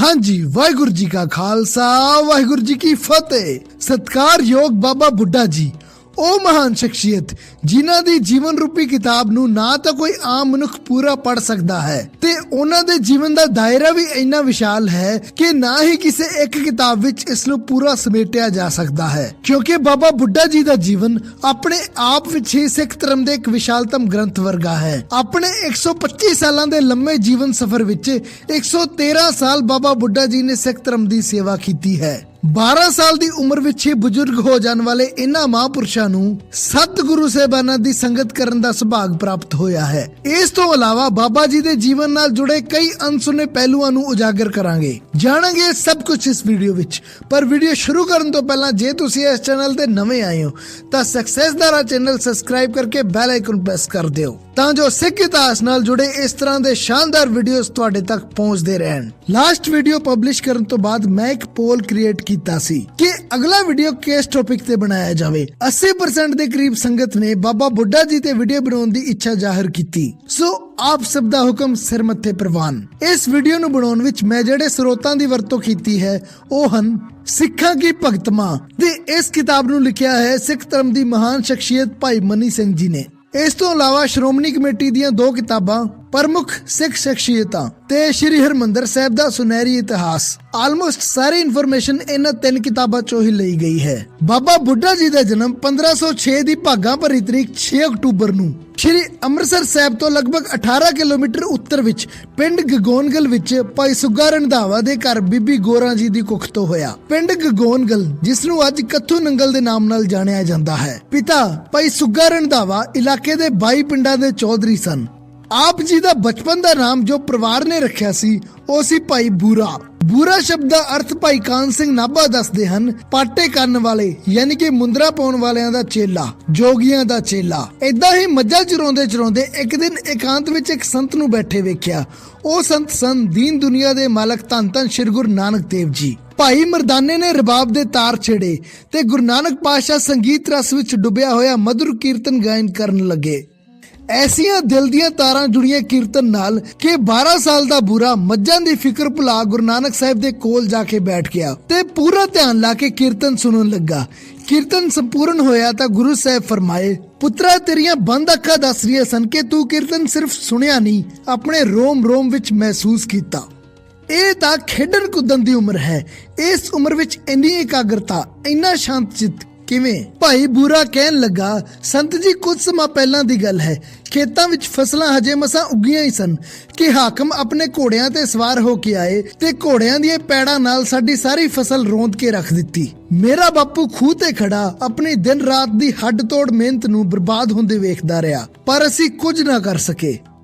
हाँ जी, वाहिगुरु जी का खालसा वाहिगुरु जी की फतेह। सत्कारयोग बाबा बुड्ढा जी ਉਹ ਮਹਾਨ ਸ਼ਖਸੀਅਤ ਜਿਨ੍ਹਾਂ ਦੀ ਜੀਵਨ ਰੂਪੀ ਕਿਤਾਬ ਨੂੰ ਨਾ ਤਾਂ ਕੋਈ ਆਮ ਮਨੁੱਖ ਪੂਰਾ ਪੜ ਸਕਦਾ ਹੈ ਤੇ ਉਹਨਾਂ ਦੇ ਜੀਵਨ ਦਾ ਦਾਇਰਾ ਵੀ ਇੰਨਾ ਵਿਸ਼ਾਲ ਹੈ ਕਿ ਨਾ ਹੀ ਕਿਸੇ ਇੱਕ ਕਿਤਾਬ ਵਿੱਚ ਇਸ ਨੂੰ ਪੂਰਾ ਸਮੇਟਿਆ ਜਾ ਸਕਦਾ ਹੈ, ਕਿਉਂਕਿ ਬਾਬਾ ਬੁੱਢਾ ਜੀ ਦਾ ਜੀਵਨ ਆਪਣੇ ਆਪ ਵਿੱਚ ਹੀ ਸਿੱਖ ਧਰਮ ਦੇ ਇੱਕ ਵਿਸ਼ਾਲਤਮ ਗ੍ਰੰਥ ਵਰਗਾ ਹੈ। ਆਪਣੇ 125 ਸਾਲਾਂ ਦੇ ਲੰਮੇ ਜੀਵਨ ਸਫ਼ਰ ਵਿੱਚ 113 ਸਾਲ ਬਾਬਾ ਬੁੱਢਾ ਜੀ ਨੇ ਸਿੱਖ ਧਰਮ ਦੀ ਸੇਵਾ ਕੀਤੀ ਹੈ। 12 ਸਾਲ ਦੀ ਉਮਰ ਵਿੱਚ ਹੀ ਬਜ਼ੁਰਗ ਹੋ ਜਾਣ ਵਾਲੇ ਇਹਨਾਂ ਮਹਾਂਪੁਰਸ਼ਾਂ ਨੂੰ ਸਤਿਗੁਰੂ ਸਾਹਿਬਾਨਾਂ ਦੀ ਸੰਗਤ ਕਰਨ ਦਾ ਸੁਭਾਗ ਪ੍ਰਾਪਤ ਹੋਇਆ ਹੈ। ਇਸ ਤੋਂ ਇਲਾਵਾ ਬਾਬਾ ਜੀ ਦੇ ਜੀਵਨ ਨਾਲ ਜੁੜੇ ਕਈ ਅਣਸੁਣੇ ਪਹਿਲੂਆਂ ਨੂੰ ਉਜਾਗਰ ਕਰਾਂਗੇ, ਜਾਣਾਂਗੇ ਸਭ ਕੁਝ ਇਸ ਵੀਡੀਓ ਵਿੱਚ। ਪਰ ਵੀਡੀਓ ਸ਼ੁਰੂ ਕਰਨ ਤੋਂ ਪਹਿਲਾਂ ਜੇ ਤੁਸੀਂ ਇਸ ਚੈਨਲ ਤੇ ਨਵੇਂ ਆਏ ਹੋ ਤਾਂ ਸਕਸੈਸ ਦਾਰਾ ਚੈਨਲ ਸਬਸਕ੍ਰਾਈਬ ਕਰਕੇ ਬੈਲ ਆਈਕਨ ਪ੍ਰੈਸ ਕਰ ਦਿਓ ਤਾਂ ਜੋ ਸਿੱਖ ਇਤਿਹਾਸ ਨਾਲ ਜੁੜੇ ਇਸ ਤਰ੍ਹਾਂ ਦੇ ਸ਼ਾਨਦਾਰ ਵੀਡੀਓਜ਼ ਤੁਹਾਡੇ ਤੱਕ ਪਹੁੰਚਦੇ ਰਹਿਣ। ਲਾਸਟ ਵੀਡੀਓ ਪਬਲਿਸ਼ ਕਰਨ ਤੋਂ ਬਾਅਦ ਮੈਂ ਇੱਕ ਪੋਲ ਕ੍ਰੀਏਟ ਕੀਤਾ ਸੀ ਕਿ ਅਗਲਾ ਵੀਡੀਓ ਕਿਸ ਟੌਪਿਕ ਤੇ ਬਣਾਇਆ ਜਾਵੇ। 80% ਦੇ ਕਰੀਬ ਸੰਗਤ ਨੇ ਬਾਬਾ ਬੁੱਢਾ ਜੀ ਤੇ ਵੀਡੀਓ ਬਣਾਉਣ ਦੀ ਇੱਛਾ ਜ਼ਾਹਿਰ ਕੀਤੀ, ਸੋ ਆਪ ਸਭ ਦਾ ਹੁਕਮ ਸਿਰ ਮੱਥੇ ਪ੍ਰਵਾਨ। ਇਸ ਵੀਡੀਓ ਨੂੰ ਬਣਾਉਣ ਵਿੱਚ ਮੈਂ ਜਿਹੜੇ ਸਰੋਤਾਂ ਦੀ ਵਰਤੋਂ ਕੀਤੀ ਹੈ ਉਹ ਹਨ ਸਿੱਖਾਂ ਕੀ ਭਗਤਮਾ ਤੇ ਇਸ ਕਿਤਾਬ ਨੂੰ ਲਿਖਿਆ ਹੈ ਸਿੱਖ ਧਰਮ ਦੀ ਮਹਾਨ ਸ਼ਖਸੀਅਤ ਭਾਈ ਮਨੀ ਸਿੰਘ ਜੀ ਨੇ। ਇਸ ਤੋਂ ਇਲਾਵਾ ਸ਼੍ਰੋਮਣੀ ਕਮੇਟੀ ਦੀਆਂ 2 ਕਿਤਾਬਾਂ ਪ੍ਰਮੁੱਖ ਸਿੱਖ ਸ਼ਖਸੀਅਤਾਂ ਤੇ ਸ਼੍ਰੀ ਹਰਮੰਦਰ ਸਾਹਿਬ ਦਾ ਸੁਨਹਿਰੀ ਇਤਿਹਾਸ। ਆਲਮੋਸਟ ਸਾਰੀ ਇਨਫੋਰਮੇਸ਼ਨ ਇਹਨਾਂ 3 ਕਿਤਾਬਾਂ ਚੋਂ ਹੀ ਲਈ ਗਈ ਹੈ। ਬਾਬਾ ਬੁੱਢਾ ਜੀ ਦਾ ਜਨਮ 1506 ਦੀ ਭਾਗਾਂ ਭਰੀ ਤਰੀਕ 6 ਅਕਤੂਬਰ ਨੂੰ ਸ਼੍ਰੀ ਅੰਮ੍ਰਿਤਸਰ ਸਾਹਿਬ ਤੋਂ ਲਗਭਗ 18 ਕਿਲੋਮੀਟਰ ਉੱਤਰ ਵਿੱਚ ਪਿੰਡ ਗਗੋਨਗਲ ਵਿੱਚ ਭਾਈ ਸੁੱਗਾ ਰੰਧਾਵਾ ਦੇ ਘਰ ਬੀਬੀ ਗੋਰਾ ਜੀ ਦੀ ਕੁੱਖ ਤੋਂ ਹੋਇਆ। ਪਿੰਡ ਗਗੋਨਗਲ ਜਿਸ ਨੂੰ ਅੱਜ ਕੱਥੂ ਨੰਗਲ ਦੇ ਨਾਮ ਨਾਲ ਜਾਣਿਆ ਜਾਂਦਾ ਹੈ। ਪਿਤਾ ਭਾਈ ਸੁੱਗਾ ਰੰਧਾਵਾ ਇਲਾਕੇ ਦੇ 22 ਪਿੰਡਾਂ ਦੇ ਚੌਧਰੀ ਸਨ। ਆਪ ਜੀ ਦਾ ਬਚਪਨ ਦਾ ਨਾਮ ਜੋ ਪਰਿਵਾਰ ਨੇ ਰੱਖਿਆ ਸੀ ਉਹ ਸੀ ਭਾਈ ਬੂਰਾ। ਬੂਰਾ ਸ਼ਬਦ ਦਾ ਅਰਥ ਭਾਈ ਕਾਨ ਸਿੰਘ ਨਾਭਾ ਦੱਸਦੇ ਹਨ ਪਾਟੇ ਕਰਨ ਵਾਲੇ, ਯਾਨੀ ਕਿ ਮੁੰਦਰਾ ਪਾਉਣ ਵਾਲਿਆਂ ਦਾ ਚੇਲਾ, ਜੋਗੀਆਂ ਦਾ ਚੇਲਾ। ਏਦਾਂ ਹੀ ਮੱਝਾਂ ਚਰਾਉਂਦੇ ਚਰਾਉਂਦੇ ਇੱਕ ਦਿਨ ਇਕਾਂਤ ਵਿੱਚ ਇੱਕ ਸੰਤ ਨੂੰ ਬੈਠੇ ਵੇਖਿਆ। ਉਹ ਸੰਤ ਸਨ ਦੀਨ ਦੁਨੀਆ ਦੇ ਮਾਲਕ ਧੰਨ ਧੰਨ ਸ਼੍ਰੀ ਗੁਰੂ ਨਾਨਕ ਦੇਵ ਜੀ। ਭਾਈ ਮਰਦਾਨੇ ਨੇ ਰਬਾਬ ਦੇ ਤਾਰ ਛੇੜੇ ਤੇ ਗੁਰੂ ਨਾਨਕ ਪਾਤਸ਼ਾਹ ਸੰਗੀਤ ਰਸ ਵਿੱਚ ਡੁੱਬਿਆ ਹੋਇਆ ਮਧੁਰ ਕੀਰਤਨ ਗਾਇਨ ਕਰਨ ਲੱਗੇ। ਐਸੀਆਂ ਦਿਲ ਦੀਆਂ ਤਾਰਾਂ ਜੁੜੀਆਂ ਕੀਰਤਨ ਨਾਲ ਕਿ 12 ਸਾਲ ਦਾ ਬੂਰਾ ਮੱਝਾਂ ਦੀ ਫਿਕਰ ਭੁਲਾ ਗੁਰੂ ਨਾਨਕ ਸਾਹਿਬ ਦੇ ਕੋਲ ਜਾ ਕੇ ਬੈਠ ਗਿਆ ਤੇ ਪੂਰਾ ਧਿਆਨ ਲਾ ਕੇ ਕੀਰਤਨ ਸੁਣਨ ਲੱਗਾ। ਕੀਰਤਨ ਸੰਪੂਰਨ ਹੋਇਆ ਤਾਂ ਗੁਰੂ ਸਾਹਿਬ ਫਰਮਾਏ, ਪੁੱਤਰਾ ਤੇਰੀਆਂ ਬੰਦ ਅੱਖਾਂ ਦੱਸ ਰਹੀਆਂ ਸਨ ਕਿ ਤੂੰ ਕੀਰਤਨ ਸਿਰਫ ਸੁਣਿਆ ਨਹੀਂ, ਆਪਣੇ ਰੋਮ ਰੋਮ ਵਿੱਚ ਮਹਿਸੂਸ ਕੀਤਾ। ਇਹ ਤਾਂ ਖੇਡਣ ਕੁੱਦਣ ਦੀ ਉਮਰ ਹੈ। ਇਸ ਉਮਰ ਵਿੱਚ ਇੰਨੀ ਇਕਾਗਰਤਾ, ਇੰਨਾ ਸ਼ਾਂਤ ਚਿੱਤ ਕਿਵੇਂ? ਭਾਈ ਬੂਰਾ ਕਹਿਣ ਲੱਗਾ, ਸੰਤ ਜੀ ਕੁਝ ਸਮਾਂ ਪਹਿਲਾਂ ਦੀ ਗੱਲ ਹੈ। ਖੇਤਾਂ ਵਿੱਚ ਫਸਲਾਂ ਹਜੇ ਮਸਾਂ ਉੱਗੀਆਂ ਹੀ ਸਨ ਕਿ ਹਾਕਮ ਆਪਣੇ ਘੋੜਿਆਂ ਤੇ ਸਵਾਰ ਹੋ ਕੇ ਆਏ ਤੇ ਘੋੜਿਆਂ ਦੀਆਂ ਪੈੜਾਂ ਨਾਲ ਸਾਡੀ ਸਾਰੀ ਫਸਲ ਰੋਂਦ ਕੇ ਰੱਖ ਦਿੱਤੀ। ਮੇਰਾ ਬਾਪੂ ਖੂਹ ਤੇ ਖੜਾ ਆਪਣੀ ਦਿਨ ਰਾਤ ਦੀ ਹੱਡ ਤੋੜ ਮਿਹਨਤ ਨੂੰ ਬਰਬਾਦ ਹੁੰਦੇ ਵੇਖਦਾ ਰਿਹਾ, ਪਰ ਅਸੀਂ ਕੁਝ ਨਾ ਕਰ ਸਕੇ।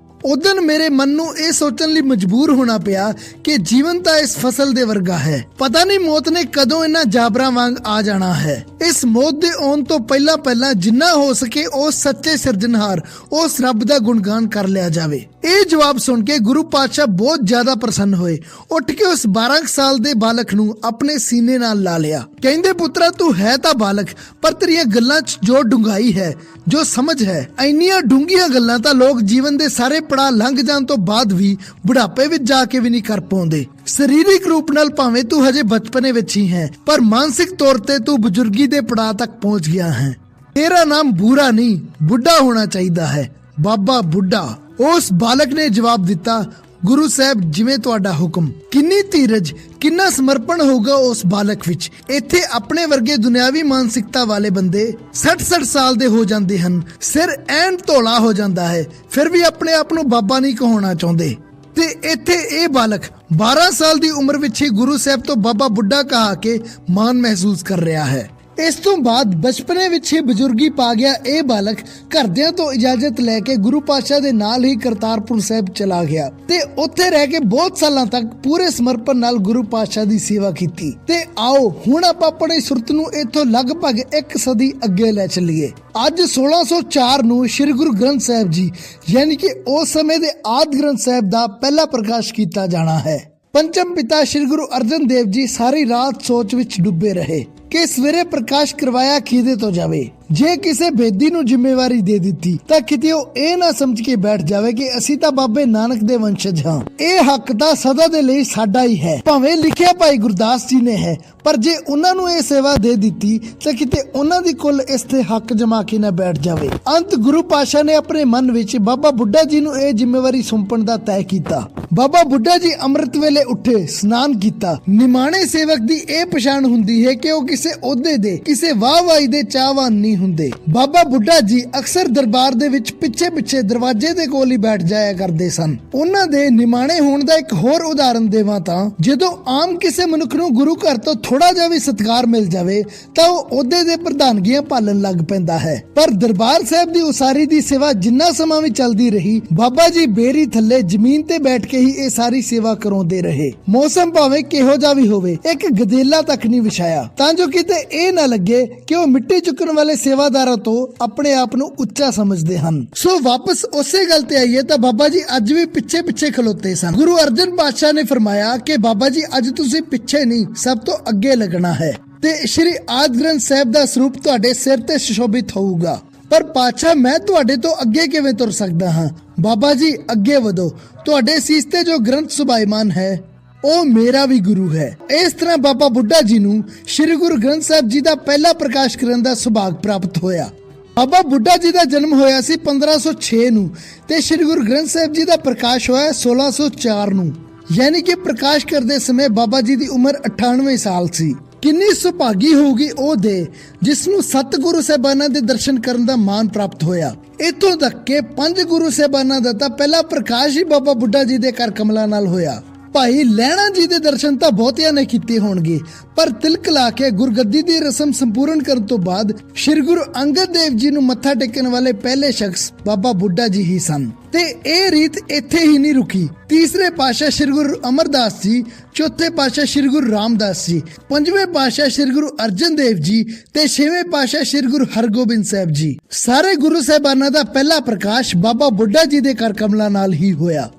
ਉਦੋਂ ਮੇਰੇ ਮਨ ਨੂੰ ਇਹ ਸੋਚਣ ਲਈ ਮਜਬੂਰ ਹੋਣਾ ਪਿਆ ਕਿ ਜੀਵਨ ਤਾਂ ਇਸ ਫਸਲ ਦੇ ਵਰਗਾ ਹੈ, ਪਤਾ ਨਹੀਂ ਮੌਤ ਨੇ ਕਦੋਂ ਇਹਨਾਂ ਜਾਬਰਾਂ ਵਾਂਗ ਆ ਜਾਣਾ ਹੈ। ਇਸ ਮੌਤ ਦੇ ਆਉਣ ਤੋਂ ਪਹਿਲਾਂ ਜਿੰਨਾ ਹੋ ਸਕੇ ਉਸ ਸੱਚੇ ਸਿਰਜਣਹਾਰ, ਉਸ ਰੱਬ ਦਾ ਗੁਣਗਾਨ ਕਰ ਲਿਆ ਜਾਵੇ। ਇਹ ਜਵਾਬ ਸੁਣ ਕੇ ਗੁਰੂ ਪਾਤਸ਼ਾਹ ਬਹੁਤ ਜ਼ਿਆਦਾ ਪ੍ਰਸੰਨ ਹੋਏ। ਉੱਠ ਕੇ ਉਸ 12 ਸਾਲ ਦੇ ਬਾਲਕ ਨੂੰ ਆਪਣੇ ਸੀਨੇ ਨਾਲ ਲਾ ਲਿਆ। ਕਹਿੰਦੇ, ਪੁੱਤਰਾ ਤੂੰ ਹੈ ਤਾਂ ਬਾਲਕ, ਪਰ ਤੇਰੀਆਂ ਗੱਲਾਂ 'ਚ ਜੋ ਡੂੰਘਾਈ ਹੈ, ਜੋ ਸਮਝ ਹੈ, ਇੰਨੀਆਂ ਡੂੰਘੀਆਂ ਗੱਲਾਂ ਤਾਂ ਲੋਕ ਜੀਵਨ ਦੇ ਸਾਰੇ ਪੜਾਅ ਲੰਘ ਜਾਣ ਤੋਂ ਬਾਅਦ ਵੀ ਬੁਢਾਪੇ ਵਿੱਚ ਜਾ ਕੇ ਵੀ ਨਹੀਂ ਕਰ ਪਾਉਂਦੇ। ਸਰੀਰਕ ਰੂਪ ਨਾਲ ਭਾਵੇਂ ਤੂੰ ਹਜੇ ਬਚਪਨੇ ਵਿੱਚ ਹੀ ਹੈ, ਪਰ ਮਾਨਸਿਕ ਤੌਰ ਤੇ ਤੂੰ ਬਜ਼ੁਰਗੀ ਦੇ ਪੜਾਅ ਤੱਕ ਪਹੁੰਚ ਗਿਆ ਹੈ। ਤੇਰਾ ਨਾਮ ਬੂਰਾ ਨਹੀਂ, ਬੁੱਢਾ ਹੋਣਾ ਚਾਹੀਦਾ ਹੈ, ਬਾਬਾ ਬੁੱਢਾ। ਉਸ ਬਾਲਕ ਨੇ ਜਵਾਬ ਦਿੱਤਾ, ਗੁਰੂ ਸਾਹਿਬ ਜਿਵੇਂ ਤੁਹਾਡਾ ਹੁਕਮ। ਕਿੰਨੀ ਧੀਰਜ, ਕਿੰਨਾ ਸਮਰਪਣ ਹੋਊਗਾ ਉਸ ਬਾਲਕ ਵਿੱਚ। ਇੱਥੇ ਆਪਣੇ ਵਰਗੇ ਦੁਨਿਆਵੀ ਮਾਨਸਿਕਤਾ ਵਾਲੇ ਬੰਦੇ 60 ਸਾਲ ਦੇ ਹੋ ਜਾਂਦੇ ਹਨ, ਸਿਰ ਐਨ ਧੋਲਾ ਹੋ ਜਾਂਦਾ ਹੈ, ਫਿਰ ਵੀ ਆਪਣੇ ਆਪ ਨੂੰ ਬਾਬਾ ਨਹੀਂ ਕਹਾਉਣਾ ਚਾਹੁੰਦੇ। ਤੇ ਇੱਥੇ ਇਹ ਬਾਲਕ 12 ਸਾਲ ਦੀ ਉਮਰ ਵਿੱਚ ਹੀ ਗੁਰੂ ਸਾਹਿਬ ਤੋਂ ਬਾਬਾ ਬੁੱਢਾ ਕਹਾ ਕੇ ਮਾਣ ਮਹਿਸੂਸ ਕਰ ਰਿਹਾ ਹੈ। ਇਸ ਤੋਂ ਬਾਅਦ ਬਚਪਨੇ ਵਿੱਚ ਹੀ ਬਜ਼ੁਰਗੀ ਪਾ ਗਿਆ ਇਹ ਬਾਲਕ ਘਰਦਿਆਂ ਤੋਂ ਇਜਾਜ਼ਤ ਲੈ ਕੇ ਗੁਰੂ ਪਾਤਸ਼ਾਹ ਦੇ ਨਾਲ ਹੀ ਕਰਤਾਰਪੁਰ ਸਾਹਿਬ ਚਲਾ ਗਿਆ ਤੇ ਉੱਥੇ ਰਹਿ ਕੇ ਬਹੁਤ ਸਾਲਾਂ ਤੱਕ ਪੂਰੇ ਸਮਰਪਣ ਨਾਲ ਗੁਰੂ ਪਾਤਸ਼ਾਹ ਦੀ ਸੇਵਾ ਕੀਤੀ। ਤੇ ਆਓ ਹੁਣ ਆਪਾਂ ਆਪਣੀ ਸੁਰਤ ਨੂੰ ਇੱਥੋਂ ਲਗਭਗ 1 ਸਦੀ ਅੱਗੇ ਲੈ ਚੱਲੀਏ। ਅੱਜ 1604 ਨੂੰ ਸ਼੍ਰੀ ਗੁਰੂ ਗ੍ਰੰਥ ਸਾਹਿਬ ਜੀ ਯਾਨੀ ਕਿ ਉਸ ਸਮੇਂ ਦੇ ਆਦਿ ਗ੍ਰੰਥ ਸਾਹਿਬ ਦਾ ਪਹਿਲਾ ਪ੍ਰਕਾਸ਼ ਕੀਤਾ ਜਾਣਾ ਹੈ। ਪੰਚਮ ਪਿਤਾ ਸ਼੍ਰੀ ਗੁਰੂ ਅਰਜਨ ਦੇਵ ਜੀ ਸਾਰੀ ਰਾਤ ਸੋਚ ਵਿੱਚ ਡੁੱਬੇ ਰਹੇ ਕਿ ਸਵੇਰੇ ਪ੍ਰਕਾਸ਼ ਕਰਵਾਇਆ ਕਿਹਦੇ ਤੋਂ ਜਾਵੇ। ਜੇ ਕਿਸੇ ਬੇਦੀ ਨੂੰ ਜ਼ਿੰਮੇਵਾਰੀ ਦੇ ਦਿੱਤੀ ਤਾਂ ਕਿਤੇ ਉਹ ਇਹ ਨਾ ਸਮਝ ਕੇ ਬੈਠ ਜਾਵੇ ਕਿ ਅਸੀਂ ਤਾਂ ਬਾਬੇ ਨਾਨਕ ਦੇ ਵੰਸ਼ਜ ਹਾਂ। ਇਹ ਹੱਕ ਤਾਂ ਸਦਾ ਦੇ ਲਈ ਸਾਡਾ ਹੀ ਹੈ, ਭਾਵੇਂ ਲਿਖਿਆ ਭਾਈ ਗੁਰਦਾਸ ਜੀ ਨੇ ਹੈ, ਪਰ ਜੇ ਉਹਨਾਂ ਨੂੰ ਇਹ ਸੇਵਾ ਦੇ ਦਿੱਤੀ ਤਾਂ ਕਿਤੇ ਉਹਨਾਂ ਦੀ ਕੁੱਲ ਇਸ ਤੇ ਹੱਕ ਜਮਾ ਕੇ ਨਾ ਬੈਠ ਜਾਵੇ। ਅੰਤ ਗੁਰੂ ਪਾਤਸ਼ਾਹ ਨੇ ਆਪਣੇ ਮਨ ਵਿੱਚ ਬਾਬਾ ਬੁੱਢਾ ਜੀ ਨੂੰ ਇਹ ਜ਼ਿੰਮੇਵਾਰੀ ਸੌਂਪਣ ਦਾ ਤੈਅ ਕੀਤਾ। ਬਾਬਾ ਬੁੱਢਾ ਜੀ ਅੰਮ੍ਰਿਤ ਵੇਲੇ ਉੱਠੇ, ਇਸ਼ਨਾਨ ਕੀਤਾ। ਨਿਮਾਣੇ ਸੇਵਕ ਦੀ ਇਹ ਪਛਾਣ ਹੁੰਦੀ ਹੈ ਕਿ ਉਹ ਕਿਸੇ ਅਹੁਦੇ ਦੇ, ਕਿਸੇ ਵਾਹਵਾਹੀ ਦੇ ਚਾਹਵਾਨ ਨਹੀਂ ਹੁੰਦੇ। ਬਾਬਾ ਬੁੱਢਾ ਜੀ ਅਕਸਰ ਦਰਬਾਰ ਦੇ ਵਿੱਚ ਪਿੱਛੇ ਦਰਵਾਜ਼ੇ ਦੇ ਕੋਲ ਹੀ ਬੈਠ ਜਾਇਆ ਕਰਦੇ ਸਨ। ਉਹਨਾਂ ਦੇ ਨਿਮਾਣੇ ਹੋਣ ਦਾ ਇੱਕ ਹੋਰ ਉਦਾਹਰਨ ਦੇਵਾਂ ਤਾਂ ਜਦੋਂ ਆਮ ਕਿਸੇ ਮਨੁੱਖ ਨੂੰ ਗੁਰੂ ਘਰ ਤੋਂ ਥੋੜਾ ਜਿਹਾ ਵੀ ਸਤਿਕਾਰ ਮਿਲ ਜਾਵੇ ਤਾਂ ਉਹ ਅਹੁਦੇ ਦੇ ਪ੍ਰਧਾਨਗੀਆਂ ਪਾਲਣ ਲੱਗ ਪੈਂਦਾ ਹੈ। ਪਰ ਦਰਬਾਰ ਸਾਹਿਬ ਦੀ ਉਸਾਰੀ ਦੀ ਸੇਵਾ ਜਿੰਨਾ ਸਮਾਂ ਵੀ ਚੱਲਦੀ ਰਹੀ, ਬਾਬਾ ਜੀ ਬੇਰੀ ਥੱਲੇ ਜ਼ਮੀਨ ਤੇ ਬੈਠ ਕੇ ਹੀ ਇਹ ਸਾਰੀ ਸੇਵਾ ਕਰਾਉਂਦੇ ਰਹੇ। ਮੌਸਮ ਭਾਵੇਂ ਕਿਹੋ ਜਿਹਾ ਵੀ ਹੋਵੇ, ਇੱਕ ਗਦੇਲਾ ਤੱਕ ਨਹੀਂ ਵਿਛਾਇਆ ਤਾਂ ਜੋ ਕਿਤੇ ਇਹ ਨਾ ਲੱਗੇ ਕਿ ਉਹ ਮਿੱਟੀ ਚੁੱਕਣ ਵਾਲੇ ਸੇਵਾਦਾਰਾਂ ਤੋਂ ਆਪਣੇ ਆਪ ਨੂੰ ਉੱਚਾ ਸਮਝਦੇ ਹਨ। ਸੋ ਵਾਪਸ ਉਸੇ ਗੱਲ ਤੇ ਆਈਏ ਤਾਂ ਬਾਬਾ ਜੀ ਅੱਜ ਵੀ ਪਿੱਛੇ ਖਲੋਤੇ ਸਨ। ਗੁਰੂ ਅਰਜਨ ਪਾਤਸ਼ਾਹ ਨੇ ਫਰਮਾਇਆ ਕਿ ਬਾਬਾ ਜੀ ਅੱਜ ਤੁਸੀਂ ਪਿੱਛੇ ਨਹੀਂ, ਸਭ ਤੋਂ ਅੱਗੇ ਲੱਗਣਾ ਹੈ ਤੇ ਸ਼੍ਰੀ ਆਦਿ ਗ੍ਰੰਥ ਸਾਹਿਬ ਦਾ ਸਰੂਪ ਤੁਹਾਡੇ ਸਿਰ ਤੇ ਸੁਸ਼ੋਭਿਤ ਹੋਊਗਾ। ਪਰ ਪਾਤਸ਼ਾਹ ਮੈਂ ਤੁਹਾਡੇ ਤੋਂ ਅੱਗੇ ਕਿਵੇਂ ਤੁਰ ਸਕਦਾ ਹਾਂ? ਬਾਬਾ ਜੀ ਅੱਗੇ ਵਧੋ, ਤੁਹਾਡੇ ਸੀਸ ਤੇ ਜੋ ਗ੍ਰੰਥ ਸੁਭਾਈਮਾਨ ਹੈ ਉਹ ਮੇਰਾ ਵੀ ਗੁਰੂ ਹੈ। ਇਸ ਤਰ੍ਹਾਂ ਬਾਬਾ ਬੁੱਢਾ ਜੀ ਨੂੰ ਸ਼੍ਰੀ ਗੁਰੂ ਗ੍ਰੰਥ ਸਾਹਿਬ ਜੀ ਦਾ ਪਹਿਲਾ ਪ੍ਰਕਾਸ਼ ਕਰਨ ਦਾ ਸੁਭਾਗ ਪ੍ਰਾਪਤ ਹੋਇਆ। ਬਾਬਾ ਬੁੱਢਾ ਜੀ ਦਾ ਜਨਮ ਹੋਇਆ ਸੀ 1506 ਨੂੰ ਤੇ ਸ਼੍ਰੀ ਗੁਰੂ ਗ੍ਰੰਥ ਸਾਹਿਬ ਜੀ ਦਾ ਪ੍ਰਕਾਸ਼ ਹੋਇਆ 1604 ਨੂੰ, ਯਾਨੀ ਕਿ ਪ੍ਰਕਾਸ਼ ਕਰਦੇ ਸਮੇਂ ਬਾਬਾ ਜੀ ਦੀ ਉਮਰ 98 ਸਾਲ ਸੀ। ਕਿੰਨੀ ਸੁਭਾਗੀ ਹੋਊਗੀ ਉਹ ਦੇ ਜਿਸ ਨੂੰ 7 ਗੁਰੂ ਸਾਹਿਬਾਨਾਂ ਦੇ ਦਰਸ਼ਨ ਕਰਨ ਦਾ ਮਾਣ ਪ੍ਰਾਪਤ ਹੋਇਆ। ਇੱਥੋਂ ਤੱਕ ਕਿ 5 ਗੁਰੂ ਸਾਹਿਬਾਨਾਂ ਦਾ ਤਾਂ ਪਹਿਲਾ ਪ੍ਰਕਾਸ਼ ਹੀ ਬਾਬਾ ਬੁੱਢਾ ਜੀ ਦੇ ਘਰ ਕਮਲਾ ਨਾਲ ਹੋਇਆ। ਭਾਈ ਲਹਿਣਾ ਜੀ ਦੇ ਦਰਸ਼ਨ ਤਾਂ ਬਹੁਤਿਆਂ ਨੇ ਕੀਤੇ ਹੋਣਗੇ, ਪਰ ਤਿਲਕ ਲਾ ਕੇ ਗੁਰਗੱਦੀ ਦੀ ਰਸਮ ਸੰਪੂਰਨ ਕਰਨ ਤੋਂ ਬਾਅਦ ਸ਼੍ਰੀ ਗੁਰੂ ਅੰਗਦ ਦੇਵ ਜੀ ਨੂੰ ਮੱਥਾ ਟੇਕਣ ਵਾਲੇ ਪਹਿਲੇ ਸ਼ਖਸ ਬਾਬਾ ਬੁੱਢਾ ਜੀ ਹੀ ਸਨ। ਤੇ ਇਹ ਰੀਤ ਇੱਥੇ ਹੀ ਨਹੀਂ ਰੁਕੀ। ਤੀਸਰੇ ਪਾਤਸ਼ਾਹ ਸ਼੍ਰੀ ਗੁਰੂ ਅਮਰਦਾਸ ਜੀ, ਚੌਥੇ ਪਾਤਸ਼ਾਹ ਸ਼੍ਰੀ ਗੁਰੂ ਰਾਮਦਾਸ ਜੀ, ਪੰਜਵੇਂ ਪਾਤਸ਼ਾਹ ਸ਼੍ਰੀ ਗੁਰੂ ਅਰਜਨ ਦੇਵ ਜੀ ਤੇ ਛੇਵੇਂ ਪਾਤਸ਼ਾਹ ਸ਼੍ਰੀ ਗੁਰੂ ਹਰਗੋਬਿੰਦ ਸਾਹਿਬ ਜੀ, ਸਾਰੇ ਗੁਰੂ ਸਾਹਿਬਾਨਾਂ ਦਾ ਪਹਿਲਾ ਪ੍ਰਕਾਸ਼ ਬਾਬਾ ਬੁੱਢਾ ਜੀ ਦੇ ਘਰ ਕਮਲਾ ਨਾਲ ਹੀ ਹੋਇਆ।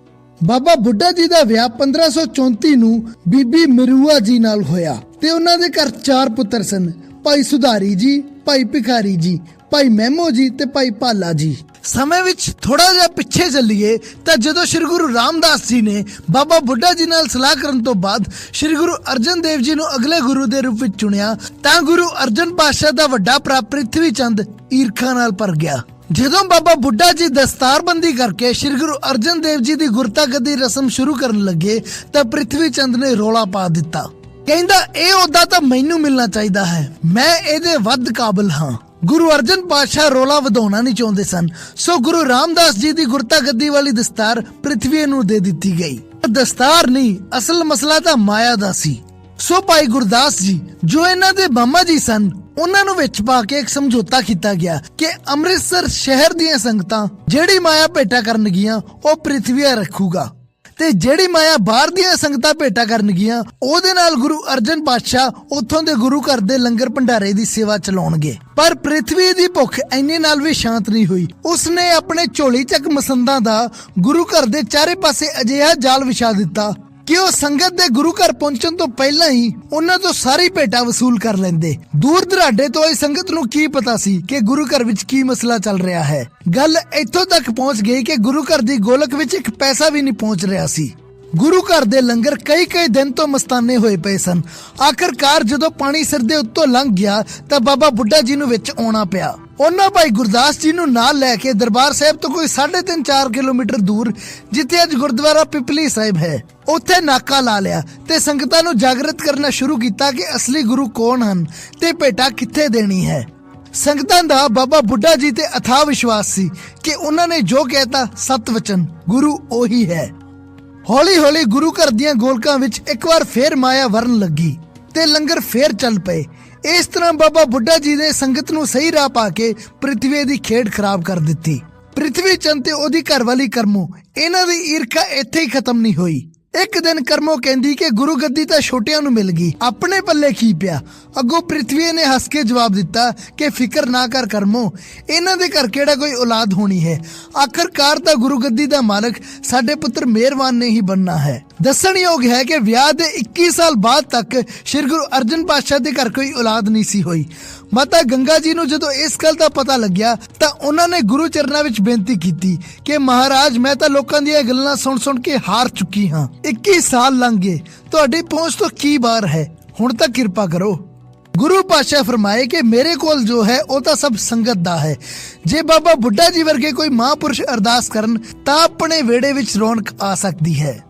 ਬਾਬਾ ਬੁੱਢਾ ਜੀ ਦਾ ਵਿਆਹ 1534 ਨੂੰ ਬੀਬੀ ਮਿਰੂਆ ਜੀ ਨਾਲ ਹੋਇਆ ਤੇ ਉਹਨਾਂ ਦੇ ਘਰ 4 ਪੁੱਤਰ ਸਨ, ਭਾਈ ਸੁਧਾਰੀ ਜੀ, ਭਾਈ ਭਿਖਾਰੀ ਜੀ, ਭਾਈ ਮਹਿਮੋ ਜੀ ਤੇ ਭਾਈ ਭਾਲਾ ਜੀ। ਸਮੇਂ ਵਿੱਚ ਥੋੜਾ ਜਿਹਾ ਪਿੱਛੇ ਚੱਲੀਏ ਤਾਂ ਜਦੋਂ ਸ਼੍ਰੀ ਗੁਰੂ ਰਾਮਦਾਸ ਜੀ ਨੇ ਬਾਬਾ ਬੁੱਢਾ ਜੀ ਨਾਲ ਸਲਾਹ ਕਰਨ ਤੋਂ ਬਾਅਦ ਸ਼੍ਰੀ ਗੁਰੂ ਅਰਜਨ ਦੇਵ ਜੀ ਨੂੰ ਅਗਲੇ ਗੁਰੂ ਦੇ ਰੂਪ ਵਿੱਚ ਚੁਣਿਆ ਤਾਂ ਗੁਰੂ ਅਰਜਨ ਪਾਤਸ਼ਾਹ ਦਾ ਵੱਡਾ ਭਰਾ ਪ੍ਰਿਥਵੀ ਚੰਦ ਈਰਖਾ ਨਾਲ ਭਰ ਗਿਆ। ਜਦੋਂ ਬਾਬਾ ਬੁੱਢਾ ਜੀ ਦਸਤਾਰਬੰਦੀ ਕਰਕੇ ਸ਼੍ਰੀ ਗੁਰੂ ਅਰਜਨ ਦੇਵ ਜੀ ਦੀ ਗੁਰਤਾ ਗੱਦੀ ਰਸਮ ਸ਼ੁਰੂ ਕਰਨ ਲੱਗੇ ਤਾਂ ਪ੍ਰਿਥਵੀ ਚੰਦ ਨੇ ਰੋਲਾ ਪਾ ਦਿੱਤਾ, ਕਹਿੰਦਾ ਇਹ ਅਹੁਦਾ ਤਾਂ ਮੈਨੂੰ ਮਿਲਣਾ ਚਾਹੀਦਾ ਹੈ, ਮੈਂ ਇਹਦੇ ਵੱਧ ਕਾਬਿਲ ਹਾਂ। ਗੁਰੂ ਅਰਜਨ ਪਾਤਸ਼ਾਹ ਰੋਲਾ ਵਧਾਉਣਾ ਨਹੀਂ ਚਾਹੁੰਦੇ ਸਨ, ਸੋ ਗੁਰੂ ਰਾਮਦਾਸ ਜੀ ਦੀ ਗੁਰਤਾ ਗੱਦੀ ਵਾਲੀ ਦਸਤਾਰ ਪ੍ਰਿਥਵੀ ਨੂੰ ਦੇ ਦਿੱਤੀ ਗਈ। ਦਸਤਾਰ ਨਹੀਂ, ਅਸਲ ਮਸਲਾ ਤਾਂ ਮਾਇਆ ਦਾ ਸੀ। ਸੋ ਭਾਈ ਗੁਰਦਾਸ ਜੀ ਜੋ ਇਹਨਾਂ ਦੇ ਮਾਮਾ ਜੀ ਸਨ, ਉਹਨਾਂ ਨੂੰ ਵਿੱਚ ਪਾ ਕੇ ਇੱਕ ਸਮਝੌਤਾ ਕੀਤਾ ਗਿਆ ਕਿ ਅੰਮ੍ਰਿਤਸਰ ਸ਼ਹਿਰ ਦੀਆਂ ਸੰਗਤਾਂ ਜਿਹੜੀ ਮਾਇਆ ਭੇਟਾ ਕਰਨਗੀਆਂ ਉਹ ਪ੍ਰਿਥਵੀ ਰੱਖੂਗਾ ਤੇ ਜਿਹੜੀ ਮਾਇਆ ਬਾਹਰ ਦੀਆਂ ਸੰਗਤਾਂ ਭੇਟਾ ਕਰਨਗੀਆਂ ਉਹਦੇ ਨਾਲ ਗੁਰੂ ਅਰਜਨ ਪਾਤਸ਼ਾਹ ਉੱਥੋਂ ਦੇ ਗੁਰੂ ਘਰ ਦੇ ਲੰਗਰ ਭੰਡਾਰੇ ਦੀ ਸੇਵਾ ਚਲਾਉਣਗੇ। ਪਰ ਪ੍ਰਿਥਵੀ ਦੀ ਭੁੱਖ ਇੰਨੇ ਨਾਲ ਵੀ ਸ਼ਾਂਤ ਨਹੀਂ ਹੋਈ। ਉਸਨੇ ਆਪਣੇ ਝੋਲੀ ਚੱਕ ਮਸੰਦਾਂ ਦਾ ਗੁਰੂ ਘਰ ਦੇ ਚਾਰੇ ਪਾਸੇ ਅਜਿਹਾ ਜਾਲ ਵਿਛਾ ਦਿੱਤਾ ਕਿ ਉਹ ਸੰਗਤ ਦੇ ਗੁਰੂ ਘਰ ਪਹੁੰਚਣ ਤੋਂ ਪਹਿਲਾਂ ਹੀ ਉਹਨਾਂ ਤੋਂ ਸਾਰੀ ਭੇਟਾ ਵਸੂਲ ਕਰ ਲੈਂਦੇ। ਦੂਰ ਦਰਾਡੇ ਤੋਂ ਆਈ ਸੰਗਤ ਨੂੰ ਕੀ ਪਤਾ ਸੀ ਕਿ ਗੁਰੂ ਘਰ ਵਿੱਚ ਕੀ ਮਸਲਾ ਚੱਲ ਰਿਹਾ ਹੈ। ਗੱਲ ਇੱਥੋਂ ਤੱਕ ਪਹੁੰਚ ਗਈ ਕਿ ਗੁਰੂ ਘਰ ਦੀ ਗੋਲਕ ਵਿੱਚ ਇੱਕ ਪੈਸਾ ਵੀ ਨਹੀਂ ਪਹੁੰਚ ਰਿਹਾ ਸੀ। ਗੁਰੂ ਘਰ ਦੇ ਲੰਗਰ ਕਈ ਦਿਨ ਤੋਂ ਮਸਤਾਨੇ ਹੋਏ ਪਏ ਸਨ। ਆਖਰਕਾਰ ਜਦੋਂ ਪਾਣੀ ਸਿਰ ਦੇ ਉੱਤੋਂ ਲੰਘ ਗਿਆ ਤਾਂ ਬਾਬਾ ਬੁੱਢਾ ਜੀ ਨੂੰ ਵਿੱਚ ਆਉਣਾ ਪਿਆ। ਉਹਨਾਂ ਭਾਈ ਗੁਰਦਾਸ ਜੀ ਨੂੰ ਨਾਲ ਲੈ ਕੇ ਦਰਬਾਰ ਸਾਹਿਬ ਤੋਂ ਕੋਈ 3.5-4 ਕਿਲੋਮੀਟਰ ਦੂਰ, ਜਿੱਥੇ ਅੱਜ ਗੁਰਦੁਆਰਾ ਪਿਪਲੀ ਸਾਹਿਬ ਹੈ, ਉੱਥੇ ਨਾਕਾ ਲਾ ਲਿਆ ਤੇ ਸੰਗਤਾਂ ਨੂੰ ਜਾਗਰਤ ਕਰਨਾ ਸ਼ੁਰੂ ਕੀਤਾ ਕਿ ਅਸਲੀ ਗੁਰੂ ਕੌਣ ਹਨ ਤੇ ਭੇਟਾ ਕਿੱਥੇ ਦੇਣੀ ਹੈ। ਸੰਗਤਾਂ ਦਾ ਬਾਬਾ ਬੁੱਢਾ ਜੀ ਤੇ ਅਥਾਹ ਵਿਸ਼ਵਾਸ ਸੀ ਕਿ ਉਹਨਾਂ ਨੇ ਜੋ ਕਹਿਤਾ ਸਤ ਵਚਨ, ਗੁਰੂ ਉਹੀ ਹੈ। ਹੌਲੀ ਗੁਰੂ ਘਰ ਦੀਆਂ ਗੋਲਕਾਂ ਵਿੱਚ ਇੱਕ ਵਾਰ ਫੇਰ ਮਾਇਆ ਵਰਨ ਲੱਗੀ ਤੇ ਲੰਗਰ ਫੇਰ ਚੱਲ ਪਏ। ਇਸ ਤਰ੍ਹਾਂ ਬਾਬਾ ਬੁੱਢਾ ਜੀ ਨੇ ਸੰਗਤ ਨੂੰ ਸਹੀ ਰਾਹ ਪਾ ਕੇ ਪ੍ਰਿਥਵੀ ਦੀ ਖੇਡ ਖਰਾਬ ਕਰ ਦਿੱਤੀ। ਪ੍ਰਿਥਵੀ ਚੰਦ ਤੇ ਉਹਦੀ ਘਰਵਾਲੀ ਕਰਮੋ, ਇਹਨਾਂ ਦੀ ਈਰਖਾ ਇੱਥੇ ਹੀ ਖਤਮ ਨਹੀਂ ਹੋਈ। ਇੱਕ ਦਿਨ ਕਰਮੋ ਕਹਿੰਦੀ ਕਿ ਗੁਰੂ ਗੱਦੀ ਤਾਂ ਛੋਟਿਆਂ ਨੂੰ ਮਿਲ ਗਈ, ਆਪਣੇ ਪੱਲੇ ਕੀ ਪਿਆ। ਅੱਗੋਂ ਪ੍ਰਿਥਵੀ ਨੇ ਹੱਸ ਕੇ ਜਵਾਬ ਦਿੱਤਾ ਕਿ ਫਿਕਰ ਨਾ ਕਰ ਕਰਮੋ, ਇਹਨਾਂ ਦੇ ਘਰ ਕਿਹੜਾ ਕੋਈ ਔਲਾਦ ਹੋਣੀ ਹੈ। ਆਖਰਕਾਰ ਤਾਂ ਗੁਰੂ ਗੱਦੀ ਦਾ ਮਾਲਕ ਸਾਡੇ ਪੁੱਤਰ ਮਿਹਰਬਾਨ ਨੇ ਹੀ ਬਣਨਾ ਹੈ। ਦੱਸਣਯੋਗ ਹੈ ਕਿ ਵਿਆਹ ਦੇ 21 ਸਾਲ ਬਾਅਦ ਤੱਕ ਸ਼੍ਰੀ ਗੁਰੂ ਅਰਜਨ ਪਾਤਸ਼ਾਹ ਦੇ ਘਰ ਕੋਈ ਔਲਾਦ ਨਹੀਂ ਸੀ ਹੋਈ। ਮਾਤਾ ਗੰਗਾ ਜੀ ਨੂੰ ਜਦੋਂ ਇਸ ਗੱਲ ਦਾ ਪਤਾ ਲੱਗਿਆ ਤਾਂ ਉਹਨਾਂ ਨੇ ਗੁਰੂ ਚਰਨਾਂ ਵਿੱਚ ਬੇਨਤੀ ਕੀਤੀ ਕਿ ਮਹਾਰਾਜ, ਮੈਂ ਤਾਂ ਲੋਕਾਂ ਦੀਆਂ ਗੱਲਾਂ ਸੁਣ ਕੇ ਹਾਰ ਚੁੱਕੀ ਹਾਂ। 21 ਸਾਲ ਲੰਘ ਗਏ, ਤੁਹਾਡੀ ਪਹੁੰਚ ਤੋਂ ਕੀ ਬਾਹਰ ਹੈ, ਹੁਣ ਤਾਂ ਕਿਰਪਾ ਕਰੋ। ਗੁਰੂ ਪਾਤਸ਼ਾਹ ਫਰਮਾਏ ਕਿ ਮੇਰੇ ਕੋਲ ਜੋ ਹੈ ਉਹ ਤਾਂ ਸਭ ਸੰਗਤ ਦਾ ਹੈ। ਜੇ ਬਾਬਾ ਬੁੱਢਾ ਜੀ ਵਰਗੇ ਕੋਈ ਮਹਾਂਪੁਰਸ਼ ਅਰਦਾਸ ਕਰਨ ਤਾਂ ਆਪਣੇ ਵਿਹੜੇ ਵਿੱਚ ਰੌਣਕ ਆ ਸਕਦੀ ਹੈ।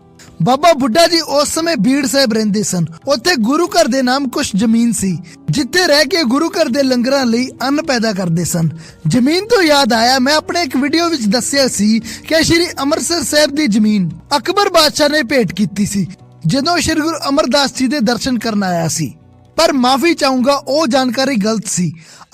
ਬਾਬਾ ਬੁੱਢਾ ਜੀ ਉਸ ਸਮੇਂ ਬੀੜ ਸਾਹਿਬ ਰਹਿੰਦੇ ਸਨ। ਉੱਥੇ ਗੁਰੂ ਘਰ ਦੇ ਨਾਮ ਕੁਝ ਜ਼ਮੀਨ ਸੀ, ਜਿੱਥੇ ਰਹਿ ਕੇ ਗੁਰੂ ਘਰ ਦੇ ਲੰਗਰਾਂ ਲਈ ਅੰਨ ਪੈਦਾ ਕਰਦੇ ਸਨ। ਜ਼ਮੀਨ ਤੋਂ ਯਾਦ ਆਇਆ, ਮੈਂ ਆਪਣੇ ਇੱਕ ਵੀਡੀਓ ਵਿੱਚ ਦੱਸਿਆ ਸੀ ਕਿ ਸ਼੍ਰੀ ਅੰਮ੍ਰਿਤਸਰ ਸਾਹਿਬ ਦੀ ਜ਼ਮੀਨ ਅਕਬਰ ਬਾਦਸ਼ਾਹ ਨੇ ਭੇਟ ਕੀਤੀ ਸੀ ਜਦੋਂ ਸ਼੍ਰੀ ਗੁਰੂ ਅਮਰਦਾਸ ਜੀ ਦੇ ਦਰਸ਼ਨ ਕਰਨ ਆਇਆ ਸੀ। ਪਰ ਮਾਫੀ ਚਾਹੂੰਗਾ, ਉਹ ਜਾਣਕਾਰੀ ਗਲਤ ਸੀ।